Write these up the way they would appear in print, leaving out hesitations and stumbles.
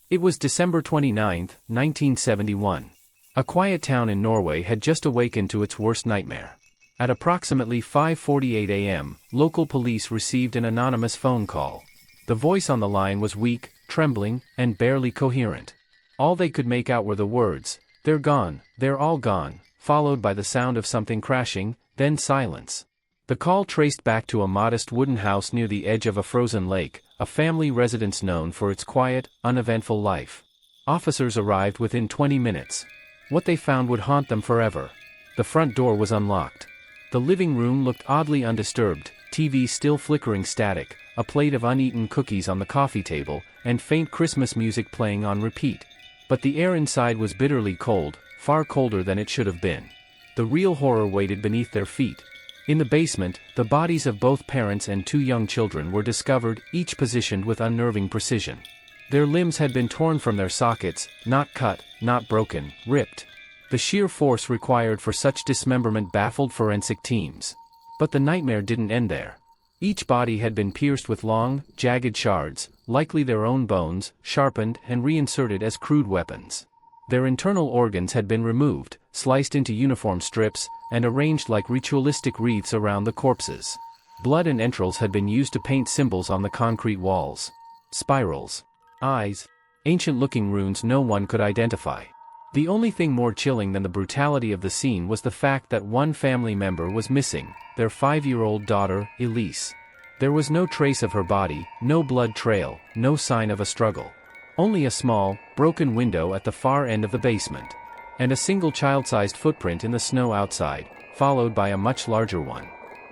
It was December 29, 1971. A quiet town in Norway had just awakened to its worst nightmare. At approximately 5:48 a.m., local police received an anonymous phone call. The voice on the line was weak, trembling, and barely coherent. All they could make out were the words, "They're gone, they're all gone," followed by the sound of something crashing, then silence. The call traced back to a modest wooden house near the edge of a frozen lake, a family residence known for its quiet, uneventful life. Officers arrived within 20 minutes. What they found would haunt them forever. The front door was unlocked. The living room looked oddly undisturbed, TV still flickering static, a plate of uneaten cookies on the coffee table, and faint Christmas music playing on repeat. But the air inside was bitterly cold, far colder than it should have been. The real horror waited beneath their feet. In the basement, the bodies of both parents and two young children were discovered, each positioned with unnerving precision. Their limbs had been torn from their sockets, not cut, not broken, ripped. The sheer force required for such dismemberment baffled forensic teams. But the nightmare didn't end there. Each body had been pierced with long, jagged shards, likely their own bones, sharpened and reinserted as crude weapons. Their internal organs had been removed, sliced into uniform strips, and arranged like ritualistic wreaths around the corpses. Blood and entrails had been used to paint symbols on the concrete walls. Spirals. Eyes. Ancient-looking runes no one could identify. The only thing more chilling than the brutality of the scene was the fact that one family member was missing, their 5-year-old daughter, Elise. There was no trace of her body, no blood trail, no sign of a struggle. Only a small, broken window at the far end of the basement. And a single child-sized footprint in the snow outside, followed by a much larger one.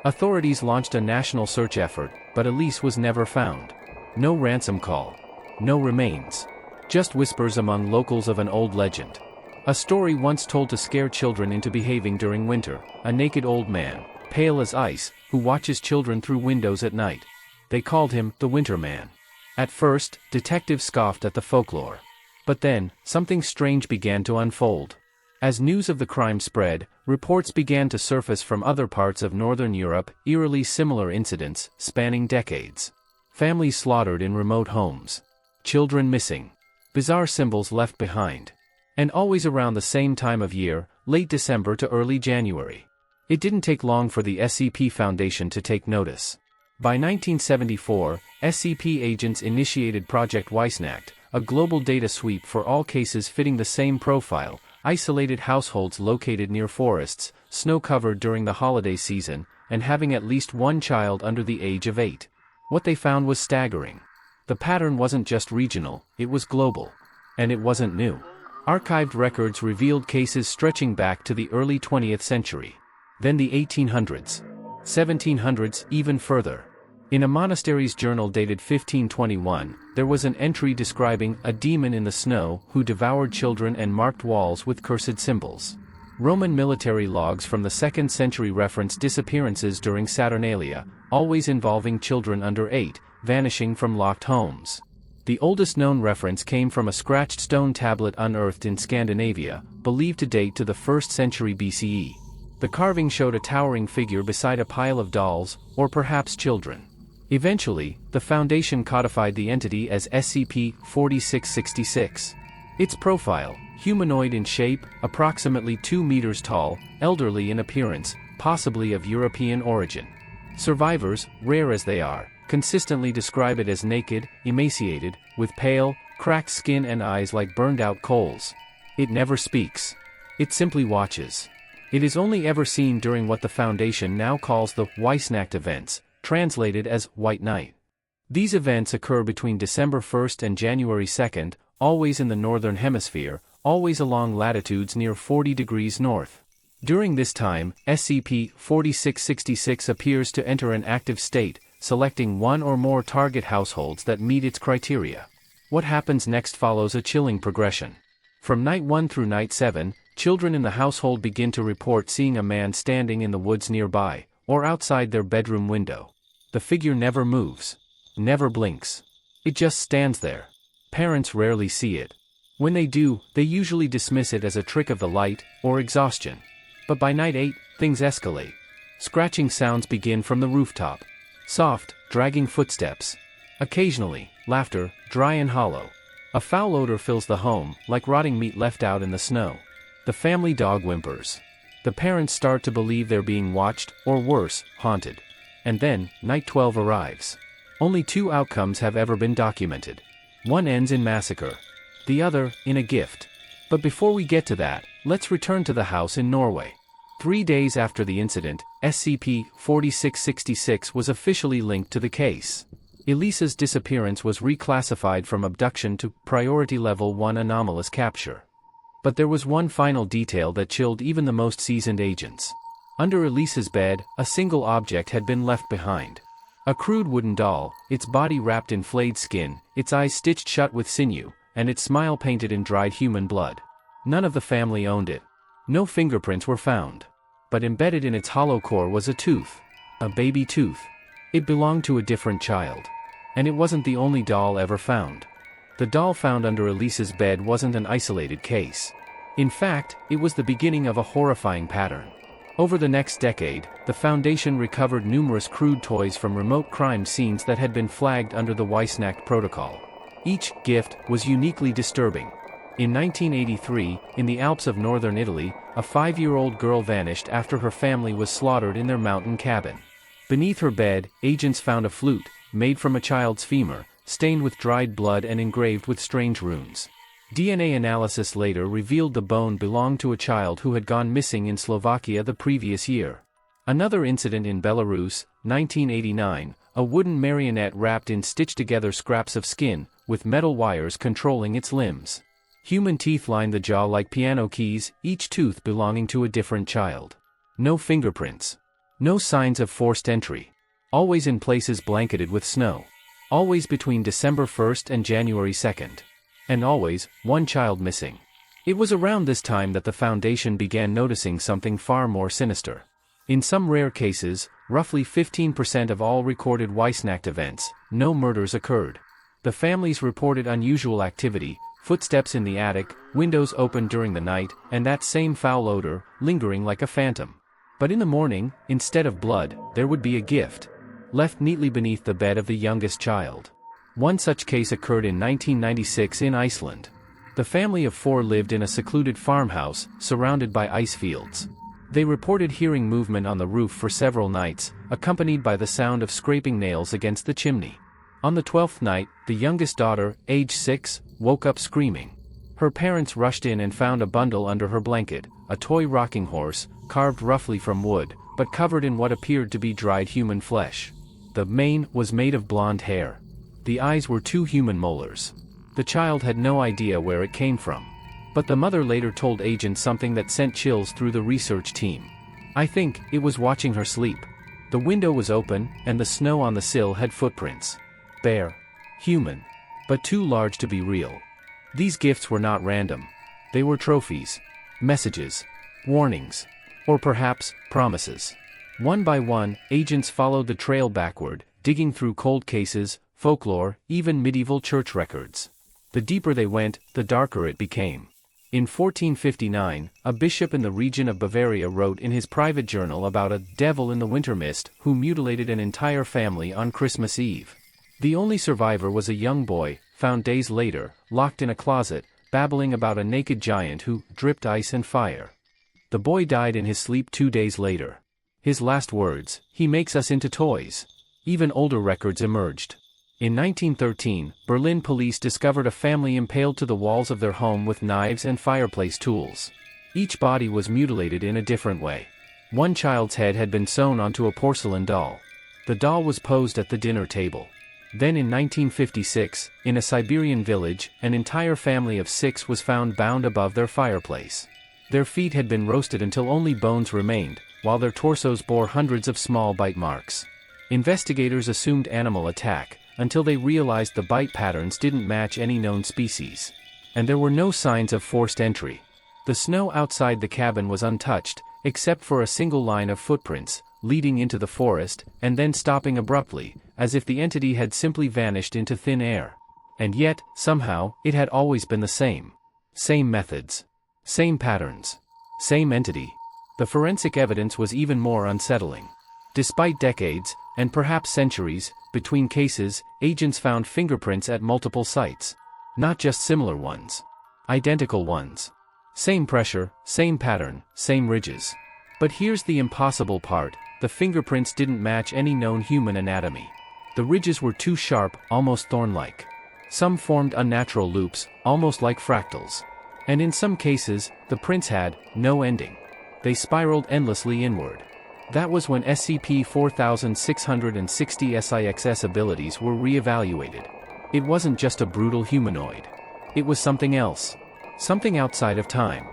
Authorities launched a national search effort, but Elise was never found. No ransom call. No remains. Just whispers among locals of an old legend. A story once told to scare children into behaving during winter, a naked old man, pale as ice, who watches children through windows at night. They called him the Winter Man. At first, detectives scoffed at the folklore. But then, something strange began to unfold. As news of the crime spread, reports began to surface from other parts of Northern Europe, eerily similar incidents, spanning decades. Families slaughtered in remote homes. Children missing. Bizarre symbols left behind. And always around the same time of year, late December to early January. It didn't take long for the SCP Foundation to take notice. By 1974, SCP agents initiated Project Weissnacht, a global data sweep for all cases fitting the same profile, isolated households located near forests, snow-covered during the holiday season, and having at least one child under the age of 8. What they found was staggering. The pattern wasn't just regional, it was global. And it wasn't new. Archived records revealed cases stretching back to the early 20th century. Then the 1800s. 1700s, even further. In a monastery's journal dated 1521, there was an entry describing a demon in the snow who devoured children and marked walls with cursed symbols. Roman military logs from the 2nd century reference disappearances during Saturnalia, always involving children under 8, vanishing from locked homes. The oldest known reference came from a scratched stone tablet unearthed in Scandinavia, believed to date to the 1st century BCE. The carving showed a towering figure beside a pile of dolls, or perhaps children. Eventually, the Foundation codified the entity as SCP-4666. Its profile, humanoid in shape, approximately 2 meters tall, elderly in appearance, possibly of European origin. Survivors, rare as they are, consistently describe it as naked, emaciated, with pale, cracked skin and eyes like burned-out coals. It never speaks. It simply watches. It is only ever seen during what the Foundation now calls the Weissnacht Events, translated as White Night. These events occur between December 1st and January 2nd, always in the Northern Hemisphere, always along latitudes near 40 degrees north. During this time, SCP-4666 appears to enter an active state, selecting one or more target households that meet its criteria. What happens next follows a chilling progression. From night 1 through night 7, children in the household begin to report seeing a man standing in the woods nearby, or outside their bedroom window. The figure never moves. Never blinks. It just stands there. Parents rarely see it. When they do, they usually dismiss it as a trick of the light, or exhaustion. But by night 8, things escalate. Scratching sounds begin from the rooftop. Soft, dragging footsteps. Occasionally, laughter, dry and hollow. A foul odor fills the home, like rotting meat left out in the snow. The family dog whimpers. The parents start to believe they're being watched, or worse, haunted. And then, night 12 arrives. Only 2 outcomes have ever been documented. One ends in massacre. The other, in a gift. But before we get to that, let's return to the house in Norway. 3 days after the incident, SCP-4666 was officially linked to the case. Elisa's disappearance was reclassified from abduction to Priority Level 1 anomalous capture. But there was one final detail that chilled even the most seasoned agents. Under Elisa's bed, a single object had been left behind. A crude wooden doll, its body wrapped in flayed skin, its eyes stitched shut with sinew, and its smile painted in dried human blood. None of the family owned it. No fingerprints were found. But embedded in its hollow core was a tooth. A baby tooth. It belonged to a different child. And it wasn't the only doll ever found. The doll found under Elisa's bed wasn't an isolated case. In fact, it was the beginning of a horrifying pattern. Over the next decade, the Foundation recovered numerous crude toys from remote crime scenes that had been flagged under the Weissnacht Protocol. Each gift was uniquely disturbing. In 1983, in the Alps of northern Italy, a 5-year-old girl vanished after her family was slaughtered in their mountain cabin. Beneath her bed, agents found a flute, made from a child's femur, stained with dried blood and engraved with strange runes. DNA analysis later revealed the bone belonged to a child who had gone missing in Slovakia the previous year. Another incident in Belarus, 1989, a wooden marionette wrapped in stitched-together scraps of skin, with metal wires controlling its limbs. Human teeth lined the jaw like piano keys, each tooth belonging to a different child. No fingerprints. No signs of forced entry. Always in places blanketed with snow. Always between December 1st and January 2nd. And always, one child missing. It was around this time that the Foundation began noticing something far more sinister. In some rare cases, roughly 15% of all recorded Weissnacht events, no murders occurred. The families reported unusual activity, footsteps in the attic, windows opened during the night, and that same foul odor, lingering like a phantom. But in the morning, instead of blood, there would be a gift. Left neatly beneath the bed of the youngest child. One such case occurred in 1996 in Iceland. The family of 4 lived in a secluded farmhouse, surrounded by ice fields. They reported hearing movement on the roof for several nights, accompanied by the sound of scraping nails against the chimney. On the 12th night, the youngest daughter, age 6, woke up screaming. Her parents rushed in and found a bundle under her blanket, a toy rocking horse, carved roughly from wood, but covered in what appeared to be dried human flesh. The mane was made of blonde hair. The eyes were 2 human molars. The child had no idea where it came from. But the mother later told agents something that sent chills through the research team. I think it was watching her sleep. The window was open, and the snow on the sill had footprints. Bare. Human. But too large to be real. These gifts were not random. They were trophies. Messages. Warnings. Or perhaps, promises. One by one, agents followed the trail backward, digging through cold cases, folklore, even medieval church records. The deeper they went, the darker it became. In 1459, a bishop in the region of Bavaria wrote in his private journal about a devil in the winter mist who mutilated an entire family on Christmas Eve. The only survivor was a young boy, found days later, locked in a closet, babbling about a naked giant who dripped ice and fire. The boy died in his sleep 2 days later. His last words, "He makes us into toys." Even older records emerged. In 1913, Berlin police discovered a family impaled to the walls of their home with knives and fireplace tools. Each body was mutilated in a different way. One child's head had been sewn onto a porcelain doll. The doll was posed at the dinner table. Then in 1956, in a Siberian village, an entire family of 6 was found bound above their fireplace. Their feet had been roasted until only bones remained, while their torsos bore hundreds of small bite marks. Investigators assumed animal attack, until they realized the bite patterns didn't match any known species. And there were no signs of forced entry. The snow outside the cabin was untouched, except for a single line of footprints, leading into the forest, and then stopping abruptly, as if the entity had simply vanished into thin air. And yet, somehow, it had always been the same. Same methods. Same patterns. Same entity. The forensic evidence was even more unsettling. Despite decades, and perhaps centuries, between cases, agents found fingerprints at multiple sites. Not just similar ones. Identical ones. Same pressure, same pattern, same ridges. But here's the impossible part, the fingerprints didn't match any known human anatomy. The ridges were too sharp, almost thorn-like. Some formed unnatural loops, almost like fractals. And in some cases, the prints had no ending. They spiraled endlessly inward. That was when SCP-4666 abilities were re-evaluated. It wasn't just a brutal humanoid. It was something else. Something outside of time.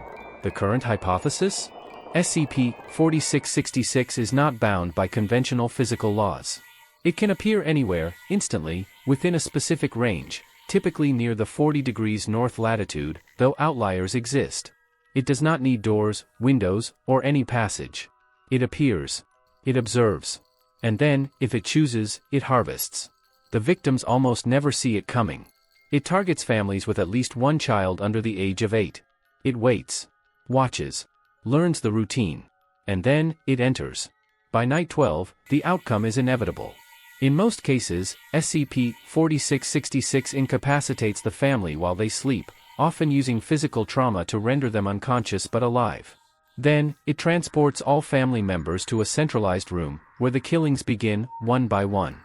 The current hypothesis? SCP-4666 is not bound by conventional physical laws. It can appear anywhere, instantly, within a specific range, typically near the 40 degrees north latitude, though outliers exist. It does not need doors, windows, or any passage. It appears. It observes. And then, if it chooses, it harvests. The victims almost never see it coming. It targets families with at least one child under the age of 8. It waits. Watches. Learns the routine. And then, it enters. By night 12, the outcome is inevitable. In most cases, SCP-4666 incapacitates the family while they sleep, often using physical trauma to render them unconscious but alive. Then, it transports all family members to a centralized room, where the killings begin, one by one.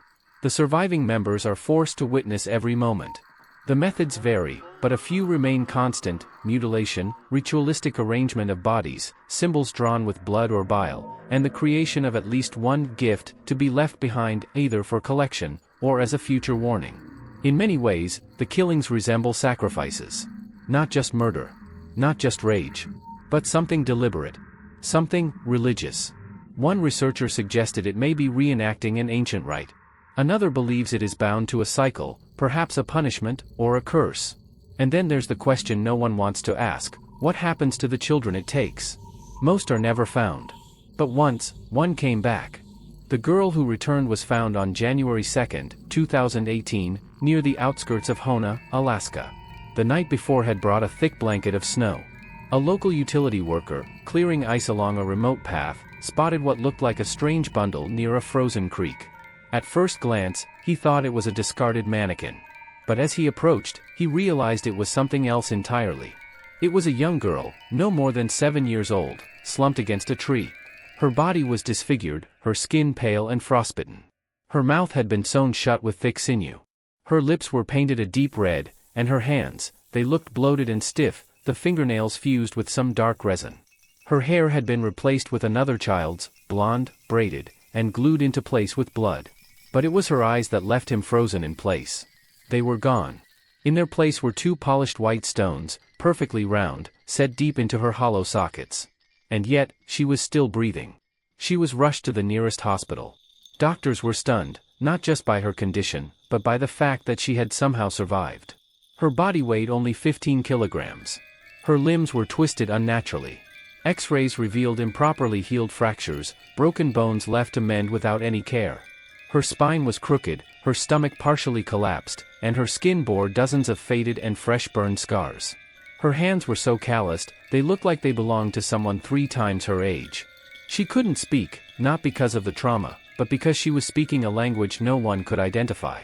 The surviving members are forced to witness every moment. The methods vary, but a few remain constant: mutilation, ritualistic arrangement of bodies, symbols drawn with blood or bile, and the creation of at least one gift to be left behind either for collection, or as a future warning. In many ways, the killings resemble sacrifices. Not just murder. Not just rage. But something deliberate. Something religious. One researcher suggested it may be reenacting an ancient rite. Another believes it is bound to a cycle, perhaps a punishment, or a curse. And then there's the question no one wants to ask: what happens to the children it takes? Most are never found. But once, one came back. The girl who returned was found on January 2, 2018, near the outskirts of Hoona, Alaska. The night before had brought a thick blanket of snow. A local utility worker, clearing ice along a remote path, spotted what looked like a strange bundle near a frozen creek. At first glance, he thought it was a discarded mannequin. But as he approached, he realized it was something else entirely. It was a young girl, no more than 7 years old, slumped against a tree. Her body was disfigured, her skin pale and frostbitten. Her mouth had been sewn shut with thick sinew. Her lips were painted a deep red, and her hands, they looked bloated and stiff, the fingernails fused with some dark resin. Her hair had been replaced with another child's, blonde, braided, and glued into place with blood. But it was her eyes that left him frozen in place. They were gone. In their place were 2 polished white stones, perfectly round, set deep into her hollow sockets. And yet, she was still breathing. She was rushed to the nearest hospital. Doctors were stunned, not just by her condition, but by the fact that she had somehow survived. Her body weighed only 15 kilograms. Her limbs were twisted unnaturally. X-rays revealed improperly healed fractures, broken bones left to mend without any care. Her spine was crooked, her stomach partially collapsed, and her skin bore dozens of faded and fresh burned scars. Her hands were so calloused, they looked like they belonged to someone 3 times her age. She couldn't speak, not because of the trauma, but because she was speaking a language no one could identify.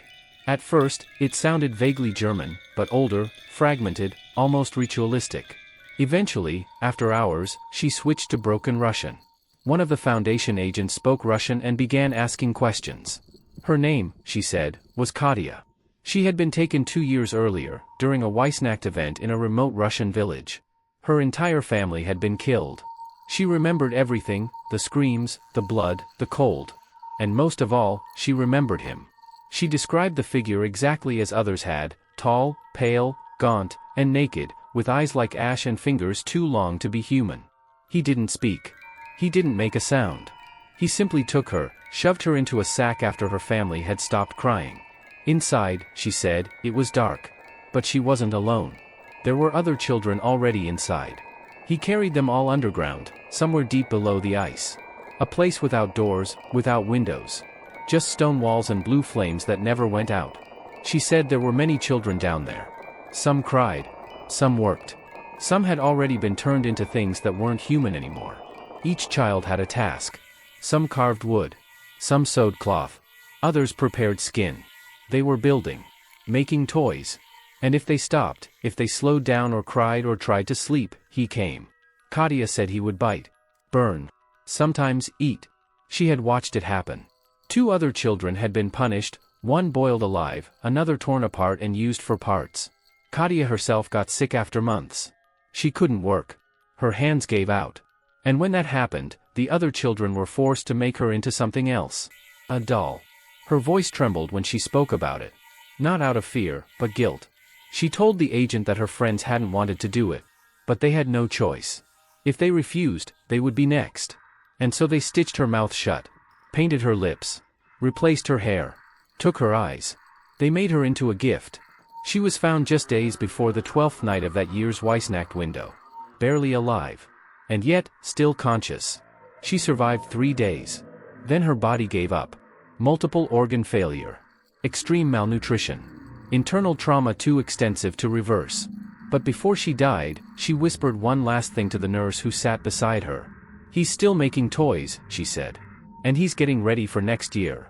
At first, it sounded vaguely German, but older, fragmented, almost ritualistic. Eventually, after hours, she switched to broken Russian. One of the Foundation agents spoke Russian and began asking questions. Her name, she said, was Katya. She had been taken 2 years earlier, during a Weissnacht event in a remote Russian village. Her entire family had been killed. She remembered everything: the screams, the blood, the cold. And most of all, she remembered him. She described the figure exactly as others had: tall, pale, gaunt, and naked, with eyes like ash and fingers too long to be human. He didn't speak. He didn't make a sound. He simply took her, shoved her into a sack after her family had stopped crying. Inside, she said, it was dark. But she wasn't alone. There were other children already inside. He carried them all underground, somewhere deep below the ice. A place without doors, without windows. Just stone walls and blue flames that never went out. She said there were many children down there. Some cried. Some worked. Some had already been turned into things that weren't human anymore. Each child had a task. Some carved wood. Some sewed cloth. Others prepared skin. They were building. Making toys. And if they stopped, if they slowed down or cried or tried to sleep, he came. Katia said he would bite, burn, sometimes eat. She had watched it happen. 2 other children had been punished, one boiled alive, another torn apart and used for parts. Katia herself got sick after months. She couldn't work. Her hands gave out. And when that happened, the other children were forced to make her into something else. A doll. Her voice trembled when she spoke about it. Not out of fear, but guilt. She told the agent that her friends hadn't wanted to do it. But they had no choice. If they refused, they would be next. And so they stitched her mouth shut, painted her lips, replaced her hair, took her eyes. They made her into a gift. She was found just days before the 12th night of that year's Weissnacht window. Barely alive. And yet, still conscious. She survived 3 days. Then her body gave up. Multiple organ failure. Extreme malnutrition. Internal trauma too extensive to reverse. But before she died, she whispered one last thing to the nurse who sat beside her. "He's still making toys," she said. "And he's getting ready for next year."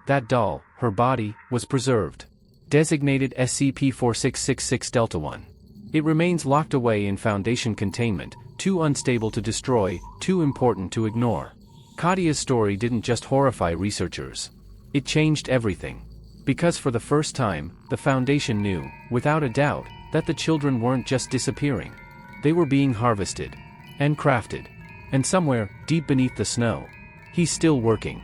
That doll, her body, was preserved. Designated SCP-4666 Delta-1. It remains locked away in Foundation containment, too unstable to destroy, too important to ignore. Katia's story didn't just horrify researchers. It changed everything. Because for the first time, the Foundation knew, without a doubt, that the children weren't just disappearing. They were being harvested. And crafted. And somewhere, deep beneath the snow. He's still working.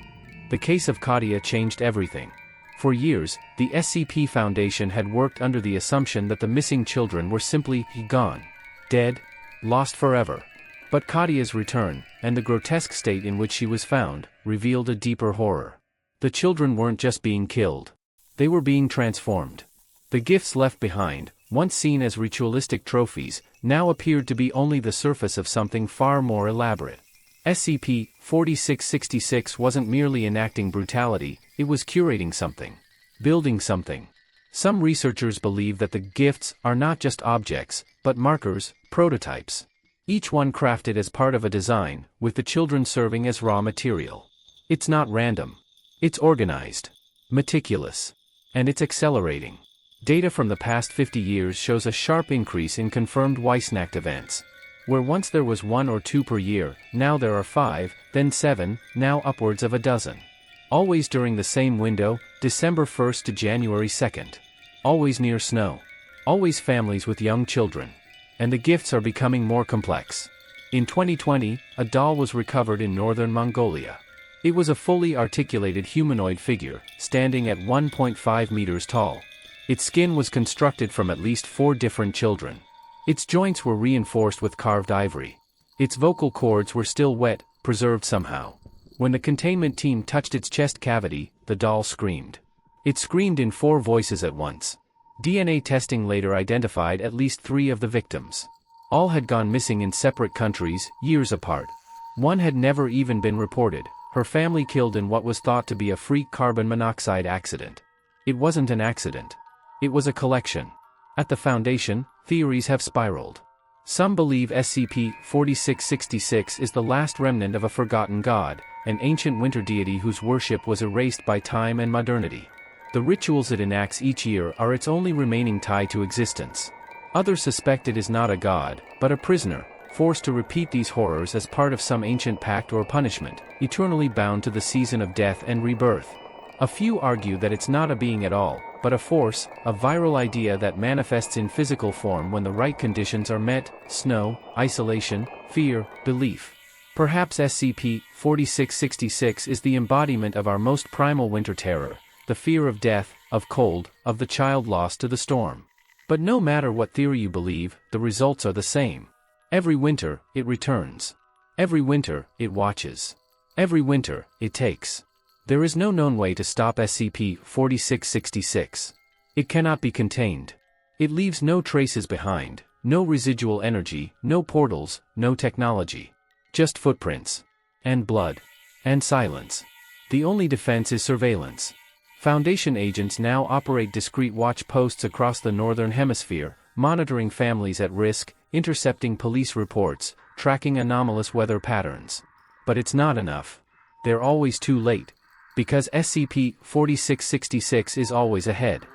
The case of Katia changed everything. For years, the SCP Foundation had worked under the assumption that the missing children were simply gone. Dead. Lost forever. But Katia's return, and the grotesque state in which she was found, revealed a deeper horror. The children weren't just being killed. They were being transformed. The gifts left behind, once seen as ritualistic trophies, now appeared to be only the surface of something far more elaborate. SCP-4666 wasn't merely enacting brutality, it was curating something. Building something. Some researchers believe that the gifts are not just objects, but markers, prototypes. Each one crafted as part of a design, with the children serving as raw material. It's not random. It's organized. Meticulous. And it's accelerating. Data from the past 50 years shows a sharp increase in confirmed Weissnacht events. Where once there was 1 or 2 per year, now there are 5, then 7, now upwards of a dozen. Always during the same window, December 1st to January 2nd. Always near snow. Always families with young children. And the gifts are becoming more complex. In 2020, a doll was recovered in northern Mongolia. It was a fully articulated humanoid figure, standing at 1.5 meters tall. Its skin was constructed from at least 4 different children. Its joints were reinforced with carved ivory. Its vocal cords were still wet, preserved somehow. When the containment team touched its chest cavity, the doll screamed. It screamed in 4 voices at once. DNA testing later identified at least 3 of the victims. All had gone missing in separate countries, years apart. One had never even been reported, her family killed in what was thought to be a freak carbon monoxide accident. It wasn't an accident. It was a collection. At the Foundation, theories have spiraled. Some believe SCP-4666 is the last remnant of a forgotten god, an ancient winter deity whose worship was erased by time and modernity. The rituals it enacts each year are its only remaining tie to existence. Others suspect it is not a god, but a prisoner, forced to repeat these horrors as part of some ancient pact or punishment, eternally bound to the season of death and rebirth. A few argue that it's not a being at all, but a force, a viral idea that manifests in physical form when the right conditions are met: snow, isolation, fear, belief. Perhaps SCP-4666 is the embodiment of our most primal winter terror, the fear of death, of cold, of the child lost to the storm. But no matter what theory you believe, the results are the same. Every winter, it returns. Every winter, it watches. Every winter, it takes. There is no known way to stop SCP-4666. It cannot be contained. It leaves no traces behind, no residual energy, no portals, no technology. Just footprints. And blood. And silence. The only defense is surveillance. Foundation agents now operate discreet watch posts across the Northern Hemisphere, monitoring families at risk, intercepting police reports, tracking anomalous weather patterns. But it's not enough. They're always too late. Because SCP-4666 is always ahead.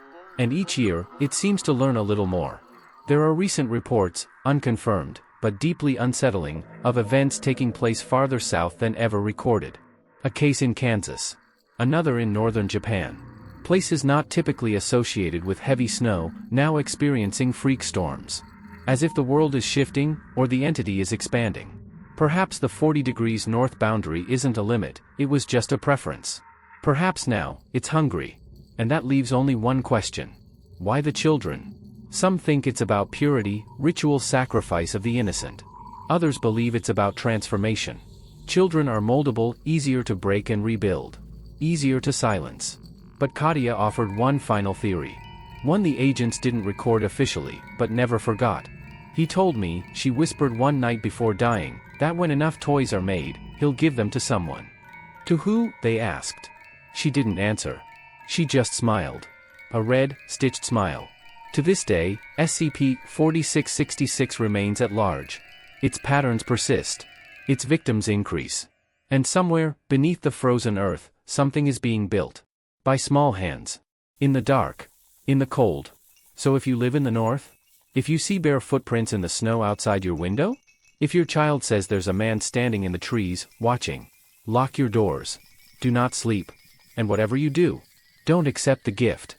And each year, it seems to learn a little more. There are recent reports, unconfirmed, but deeply unsettling, of events taking place farther south than ever recorded. A case in Kansas. Another in northern Japan. Places not typically associated with heavy snow, now experiencing freak storms. As if the world is shifting, or the entity is expanding. Perhaps the 40 degrees north boundary isn't a limit, it was just a preference. Perhaps now, it's hungry. And that leaves only one question. Why the children? Some think it's about purity, ritual sacrifice of the innocent. Others believe it's about transformation. Children are moldable, easier to break and rebuild. Easier to silence. But Katia offered one final theory. One the agents didn't record officially, but never forgot. He told me, she whispered one night before dying, that when enough toys are made, he'll give them to someone. To who, they asked. She didn't answer. She just smiled. A red, stitched smile. To this day, SCP-4666 remains at large. Its patterns persist. Its victims increase. And somewhere, beneath the frozen earth, something is being built. By small hands. In the dark. In the cold. So if you live in the north? If you see bare footprints in the snow outside your window? If your child says there's a man standing in the trees, watching. Lock your doors. Do not sleep. And whatever you do, don't accept the gift.